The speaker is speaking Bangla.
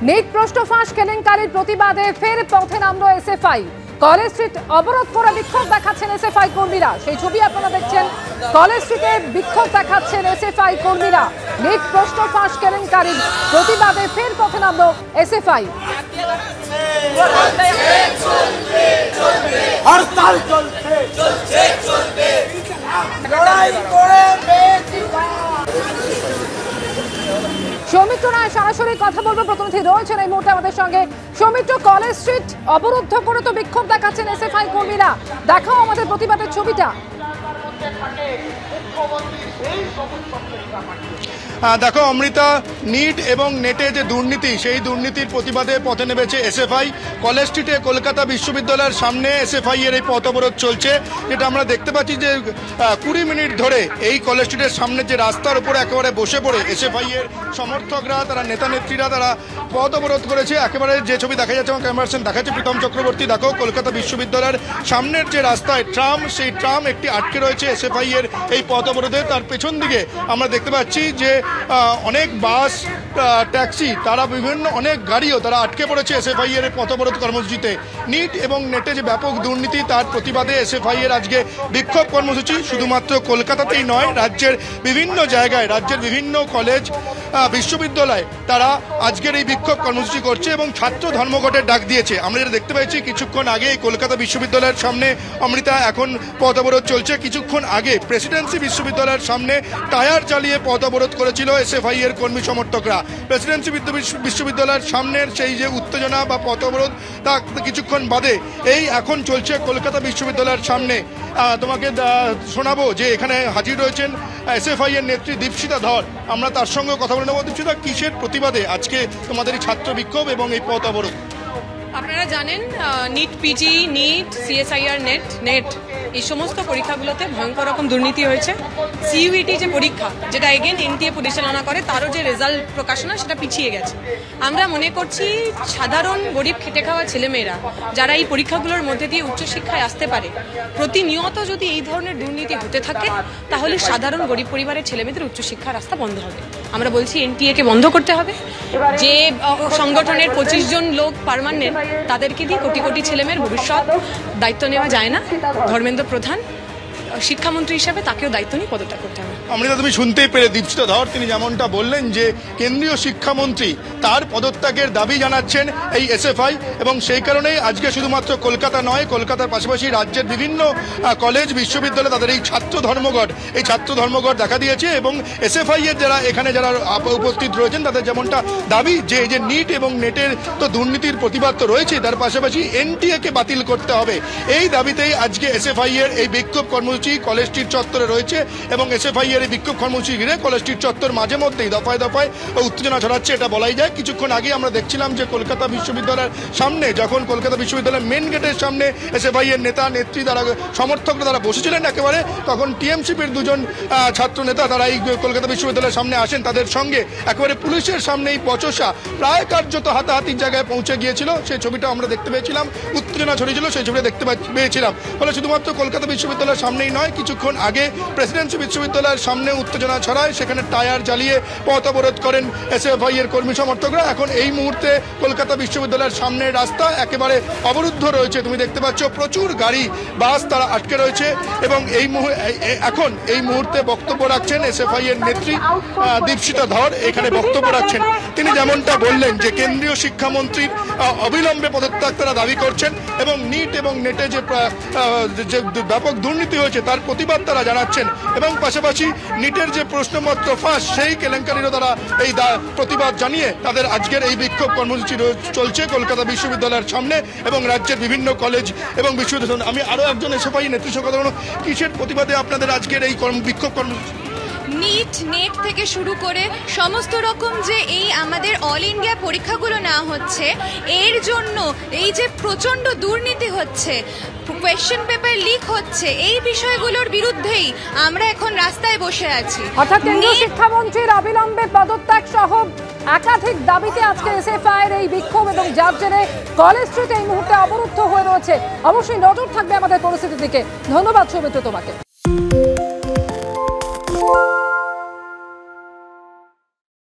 नीट प्रश्न फाँस केलेंकारिर प्रतिबादे फेर पथे नामलो एसएफआई। कलेज स्ट्रीट अवरोध करे विक्षोभ देखाচ্ছেন एसएफआई কর্মীরা। সেই ছবি আপনারা দেখছেন, কলেজ স্ট্রিটে বিক্ষোভ দেখাচ্ছেন এসএফআই কর্মীরা। नीट प्रश्न फाँस केलेंकारिর प्रतिबादे फेर पथे नामलो एसएफआई। हड़ताल चलছে লড়াই করে সৌমিত্র রায় সরাসরি কথা বলবো, প্রতিনিধি রয়েছেন এই মুহূর্তে আমাদের সঙ্গে। সৌমিত্র, কলেজ স্ট্রিট অবরুদ্ধ করে তো বিক্ষোভ দেখাচ্ছেন এসএফআই কর্মীরা, দেখাও আমাদের প্রতিবাদের ছবিটা। দেখো অমৃতা, নিট এবং নেটে যে দুর্নীতি, সেই দুর্নীতির প্রতিবাদে পথে নেমেছে এসএফআই। কলেজ স্ট্রিটে কলকাতা বিশ্ববিদ্যালয়ের সামনে এসএফআই এর এই পথ অবরোধ চলছে, যেটা আমরা দেখতে পাচ্ছি যে 20 মিনিট ধরে এই কলেজ স্ট্রিটের সামনে যে রাস্তার উপরে একেবারে বসে পড়ে এসএফআই এর সমর্থকরা, তারা নেতা নেত্রীরা, তারা পথ অবরোধ করেছে। একেবারে যে ছবি দেখা যাচ্ছে, আমার ক্যামেরা পার্সন দেখাচ্ছে প্রীতম চক্রবর্তী, দেখো কলকাতা বিশ্ববিদ্যালয়ের সামনের যে রাস্তায় ট্রাম, সেই ট্রাম একটি আটকে রয়েছে এসএফআই এর এই পথ অবরোধে। তার পেছন দিকে আমরা দেখতে পাচ্ছি যে অনেক বাস, ট্যাক্সি, তারা বিভিন্ন অনেক গাড়িও তারা আটকে পড়েছে এসএফআই এর পথ অবরোধ কর্মসূচিতে। নিট এবং নেটে যে ব্যাপক দুর্নীতি, তার প্রতিবাদে এসএফআই এর আজকে বিক্ষোভ কর্মসূচি। শুধুমাত্র কলকাতাতেই নয়, রাজ্যের বিভিন্ন জায়গায়, রাজ্যের বিভিন্ন কলেজ, বিশ্ববিদ্যালয় তারা আজকের এই বিক্ষোভ কর্মসূচি করছে এবং ছাত্র ধর্মঘটের ডাক দিয়েছে। আমরা যেটা দেখতে পেয়েছি কিছুক্ষণ আগে কলকাতা বিশ্ববিদ্যালয়ের সামনে অমৃতা এখন পথ অবরোধ চলছে। কিছুক্ষণ আগে প্রেসিডেন্সি বিশ্ববিদ্যালয়ের সামনে টায়ার চালিয়ে পথ অবরোধ করেছিল এসএফআই এর কর্মী সমর্থকরা। প্রেসিডেন্সি বিশ্ববিদ্যালয়ের সামনের সেই যে উত্তেজনা বা পথ অবরোধ, তা কিছুক্ষণ বাদে এই এখন চলছে কলকাতা বিশ্ববিদ্যালয়ের সামনে। তোমাকে শোনাবো যে এখানে হাজির রয়েছেন এসএফআই এর নেত্রী দীপশিতা ধর। আমরা তার সঙ্গে কথা বলে নেব। দীপশিতা, কিসের প্রতিবাদে আজকে তোমাদের এই ছাত্র বিক্ষোভ এবং এই পথ অবরোধ? আপনারা জানেন NEET PG, NEET, CSIR, NET এই সমস্ত পরীক্ষাগুলোতে ভয়ঙ্কর রকম দুর্নীতি হয়েছে। সিইউইটি যে পরীক্ষা, যেটা এগেন এনটিএ পরিচালনা করে, তারও যে রেজাল্ট প্রকাশনা সেটা পিছিয়ে গেছে। আমরা মনে করছি সাধারণ গরিব খেটে খাওয়া ছেলেমেয়েরা যারা এই পরীক্ষাগুলোর মধ্যে দিয়ে উচ্চশিক্ষায় আসতে পারে, প্রতিনিয়ত যদি এই ধরনের দুর্নীতি হতে থাকে তাহলে সাধারণ গরিব পরিবারের ছেলেমেয়েদের উচ্চশিক্ষার রাস্তা বন্ধ হবে। আমরা বলছি এনটিএ কে বন্ধ করতে হবে। যে সংগঠনের 25 জন লোক পার্মানেন্ট, তাদেরকে দিয়ে কোটি কোটি ছেলেমেয়ের ভবিষ্যৎ দায়িত্ব নেওয়া যায় না। ধর্মেন্দ্র প্রধান শিক্ষামন্ত্রী হিসেবে তাকেও দায়িত্ব নিয়ে পদত্যাগ করতে হবে। অমৃতা, তুমি শুনতেই পেরে দীপশিতা ধর তিনি যেমনটা বললেন যে কেন্দ্রীয় শিক্ষামন্ত্রী তার পদত্যাগের দাবি জানাচ্ছেন এই এসএফআই, এবং সেই কারণেই আজকে শুধুমাত্র কলকাতা নয়, কলকাতার পাশাপাশি রাজ্যের বিভিন্ন কলেজ, বিশ্ববিদ্যালয় তাদের এই ছাত্র ধর্মঘট দেখা দিয়েছে। এবং এসএফআই এর যারা উপস্থিত রয়েছেন তাদের যেমনটা দাবি যে নিট এবং নেটের তো দুর্নীতির প্রতিবাদ তো রয়েছে, তার পাশাপাশি এনটিএ কে বাতিল করতে হবে। এই দাবিতেই আজকে এসএফআই এর এই বিক্ষোভ কর্মসূচি কলেজ স্ট্রিট চত্বরে রয়েছে। এবং এসএফআই এর এই বিক্ষোভ কর্মসূচি ঘিরে কলেজ স্ট্রিট চত্বর মাঝে মধ্যেই দফায় দফায় উত্তেজনা ছড়াচ্ছে, এটা বলাই যায়। কিছুক্ষণ আগে আমরা দেখছিলাম যে কলকাতা বিশ্ববিদ্যালয়ের সামনে, যখন কলকাতা বিশ্ববিদ্যালয়ের মেন গেটের সামনে এসএফআই এর নেতা নেত্রী, তারা সমর্থকরা তারা বসেছিলেন একেবারে, তখন টিএমসিপির দুজন ছাত্র নেতা তারা এই কলকাতা বিশ্ববিদ্যালয়ের সামনে আসেন। তাদের সঙ্গে একেবারে পুলিশের সামনে এই বচসা প্রায় কার্যত হাতাহাতির জায়গায় পৌঁছে গিয়েছিল। সেই ছবিটা আমরা দেখতে পেয়েছিলাম, উত্তেজনা ছড়িয়েছিল, সেই ছবিটা দেখতে পেয়েছিলাম। ফলে শুধুমাত্র কলকাতা বিশ্ববিদ্যালয়ের সামনেই নয়, কিছুক্ষণ আগে প্রেসিডেন্সি বিশ্ববিদ্যালয়ের সামনে উত্তেজনা ছড়ায়, সেখানে টায়ার জ্বালিয়ে পথ অবরোধ করেন এসএফআই এর কর্মী সমর্থকরা। এখন এই মুহূর্তে কলকাতা বিশ্ববিদ্যালয়ের সামনের রাস্তা একেবারে অবরুদ্ধ রয়েছে। তুমি দেখতে পাচ্ছ প্রচুর গাড়ি, বাস তারা আটকে রয়েছে। এবং এখন এই মুহূর্তে বক্তব্য রাখছেন এসএফআই এর নেত্রী দীপশিতা ধর, এখানে বক্তব্য রাখছেন। তিনি যেমনটা বললেন যে কেন্দ্রীয় শিক্ষামন্ত্রীর অবিলম্বে পদত্যাগ তারা দাবি করছেন, এবং নিট এবং নেটে যে ব্যাপক দুর্নীতি হয়েছে তার প্রতিবাদ তারা জানাচ্ছেন। এবং পাশাপাশি নিটের যে প্রশ্নপত্র ফাঁস, সেই কেলেঙ্কারিরও তারা এই প্রতিবাদ জানিয়ে তাদের আজকের এই বিক্ষোভ কর্মসূচি চলছে কলকাতা বিশ্ববিদ্যালয়ের সামনে এবং রাজ্যের বিভিন্ন কলেজ এবং বিশ্ববিদ্যালয়। আমি আরও একজন এসএফআই নেত্রীর সঙ্গে কথা বলব। কিসের প্রতিবাদে আপনাদের আজকের এই বিক্ষোভ কর্মসূচি? নেট থেকে শুরু করে সমস্ত রকম যে এই আমাদের অল ইন্ডিয়া পরীক্ষাগুলো নেওয়া হচ্ছে, এর জন্য এই যে প্রচণ্ড দুর্নীতি হচ্ছে, কোয়েশ্চেন পেপার লিক হচ্ছে, এই বিষয়গুলোর বিরুদ্ধেই আমরা এখন রাস্তায় বসে আছি। অর্থাৎ কেন্দ্রীয় শিক্ষামন্ত্রীর অবিলম্বে পদত্যাগ সহ একাধিক দাবিতে আজকে এসএফআই এর এই বিক্ষোভ, এবং যার জেরে কলেজ স্ট্রিট এই মুহূর্তে অবরুদ্ধ হয়ে রয়েছে। অবশ্যই নজর থাকবে আমাদের পরিস্থিতির দিকে। ধন্যবাদ সৌমিত্র তোমাকে।